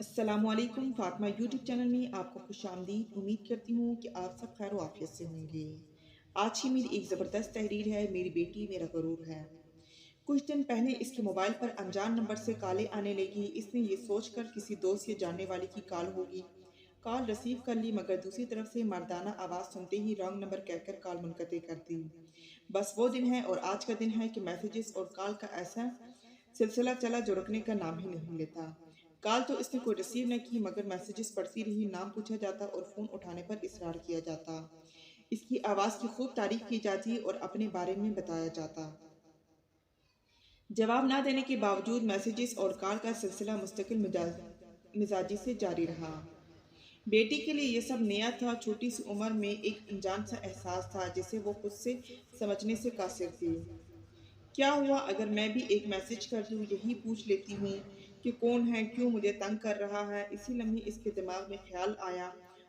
अस्सलाम वालेकुम। Fatima YouTube channel में आपको खुश आमदीद। उम्मीद करती हूँ कि आप सब खैर आफियत से होंगे। आज की मेरी एक ज़बरदस्त तहरीर है, मेरी बेटी मेरा गरूर है। कुछ दिन पहले इसके मोबाइल पर अनजान नंबर से कॉलें आने लगी। इसने ये सोचकर किसी दोस्त या जानने वाले की कॉल होगी। कॉल रिसीव कर ली, मगर दूसरी तरफ से मर्दाना आवाज़ सुनते ही रॉन्ग नंबर कहकर कॉल मुनक़ते कर दी। बस वो दिन है और आज का दिन है कि मैसेजेस और कॉल का ऐसा सिलसिला चला जो रुकने का नाम ही नहीं लेता। कॉल तो इसने कोई रिसीव न की, मगर मैसेजेस पढ़ती रही। नाम पूछा जाता और फ़ोन उठाने पर इसरार किया जाता। इसकी आवाज़ की खूब तारीफ की जाती और अपने बारे में बताया जाता। जवाब ना देने के बावजूद मैसेजेस और कॉल का सिलसिला मुस्तकिल मिजाजी से जारी रहा। बेटी के लिए ये सब नया था। छोटी सी उम्र में एक अनजान सा एहसास था जिसे वो खुद से समझने से कासिर थी। क्या हुआ अगर मैं भी एक मैसेज कर दूं, यही पूछ लेती हूँ कि कौन है, क्यों मुझे तंग कर रहा है। इसी लम्हे इसके दिमाग में ख्याल आया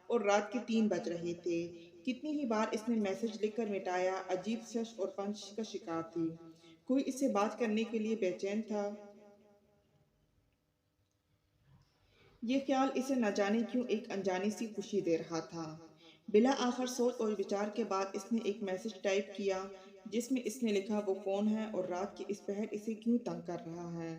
और रात के 3 बज रहे थे। कितनी ही बार इसने मैसेज लिखकर मिटाया। अजीब शश और पंच का शिकार थी। कोई इससे बात करने के लिए बेचैन था। ये ख्याल इसे न जाने क्यों एक अनजानी सी खुशी दे रहा था। बिला आखिर सोच और विचार के बाद इसने एक मैसेज टाइप किया जिसमें इसने लिखा वो कौन है और रात के इस पहर इसे क्यों तंग कर रहा है।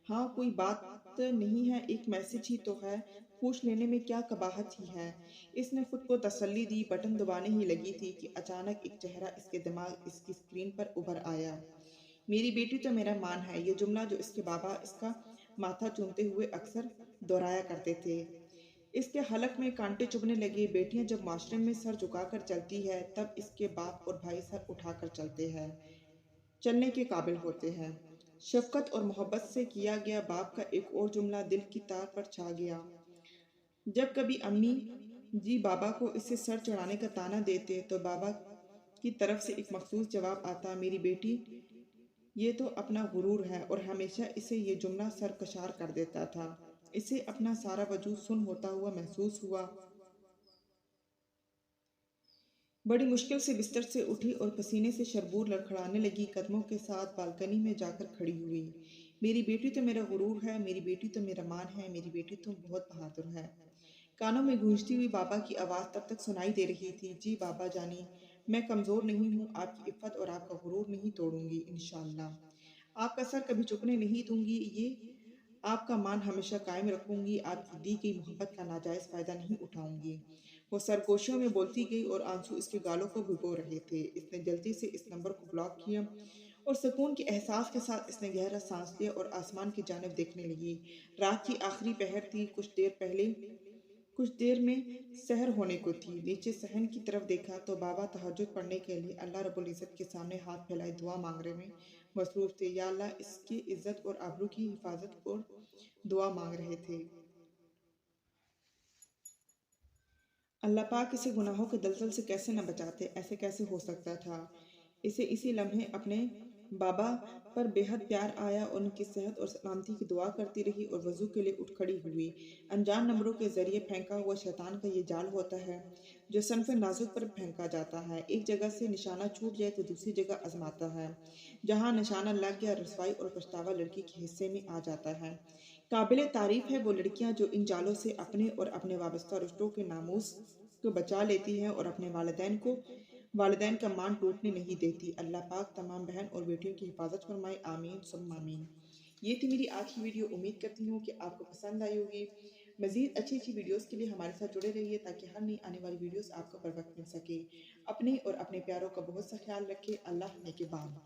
हाँ, कोई बात नहीं है, एक मैसेज ही तो है, पूछ लेने में क्या कबाहत ही है। इसने खुद को तसल्ली दी। बटन दबाने ही लगी थी कि अचानक एक चेहरा इसके दिमाग इसकी स्क्रीन पर उभर आया। मेरी बेटी तो मेरा मान है, ये जुमला जो इसके बाबा इसका माथा चूमते हुए अक्सर दोहराया करते थे। इसके हलक में कांटे चुभने लगे। बेटियां जब माशरे में सर झुकाकर चलती है, तब इसके बाप और भाई सर उठाकर चलते हैं, चलने के काबिल होते हैं। शफकत और मोहब्बत से किया गया बाप का एक और जुमला दिल की तार पर छा गया। जब कभी अम्मी जी बाबा को इसे सर चढ़ाने का ताना देते, तो बाबा की तरफ से एक मखसूस जवाब आता, मेरी बेटी ये तो अपना गुरूर है। और हमेशा इसे ये जुमला सरकशार कर देता था। इसे अपना सारा वजूद सुन होता हुआ महसूस हुआ। बड़ी मुश्किल से बिस्तर से उठी और पसीने से शरबूर लड़खड़ाने लगी। कदमों के साथ बालकनी में जाकर खड़ी हुई। मेरी बेटी तो मेरा गुरूर है, मेरी बेटी तो मेरा मान है, मेरी बेटी तो बहुत बहादुर है। कानों में गूंजती हुई बाबा की आवाज़ तब तक सुनाई दे रही थी, जी बाबा जानी, मैं कमज़ोर नहीं हूँ, आपकी इफ़्फ़त और आपका गुरूर नहीं तोड़ूंगी इंशाअल्लाह। आपका सर कभी झुकने नहीं दूंगी। ये आपका मान हमेशा कायम रखूंगी। आपकी दी गई मोहब्बत का नाजायज़ फ़ायदा नहीं उठाऊंगी। वो सरगोशियों में बोलती गई और आंसू इसके गालों को भिगो रहे थे। इसने जल्दी से इस नंबर को ब्लॉक किया और सुकून के एहसास के साथ इसने गहरा सांस लिया और आसमान की जानिब देखने लगी। रात की आखिरी पहर थी। कुछ देर में सहर होने को थी। नीचे सहन की तरफ देखा तो बाबा तहज्जुद पढ़ने के लिए अल्लाह रब्बुल इज़्ज़त के सामने हाथ फैलाए दुआ मांगने में मसरूफ़ थे। या अल्लाह, इसकी इज़्ज़त और आबरू की हिफाजत और दुआ मांग रहे थे। अल्लाह पाक इसे गुनाहों के दलदल से कैसे न बचाते। ऐसे कैसे हो सकता था। इसे इसी लम्हे अपने बाबा पर बेहद प्यार आया। उनकी सेहत और सलामती की दुआ करती रही और वज़ू के लिए उठ खड़ी हुई। अनजान नंबरों के ज़रिए फेंका हुआ शैतान का ये जाल होता है जो सनफ़े नाज़ुक पर फेंका जाता है। एक जगह से निशाना छूट जाए तो दूसरी जगह आज़माता है। जहाँ निशाना लग गया, रसवाई और पछतावा लड़की के हिस्से में आ जाता है। काबिल तारीफ़ है वो लड़कियाँ जो इन जालों से अपने और अपने वाबस्ता रिश्तों के नामूस को बचा लेती हैं और अपने वालिदैन का मान टूटने नहीं देती। अल्लाह पाक तमाम बहन और बेटियों की हिफाजत फरमाए। आमीन सुम्मा आमीन। ये थी मेरी आज की वीडियो। उम्मीद करती हूँ कि आपको पसंद आई होगी। मज़ीद अच्छी वीडियोस के लिए हमारे साथ जुड़े रहिए ताकि हर नई आने वाली वीडियोस आपको बर वक्त मिल सके। अपने और अपने प्यारों का बहुत सा ख्याल रखें। अल्लाह ने के बाद।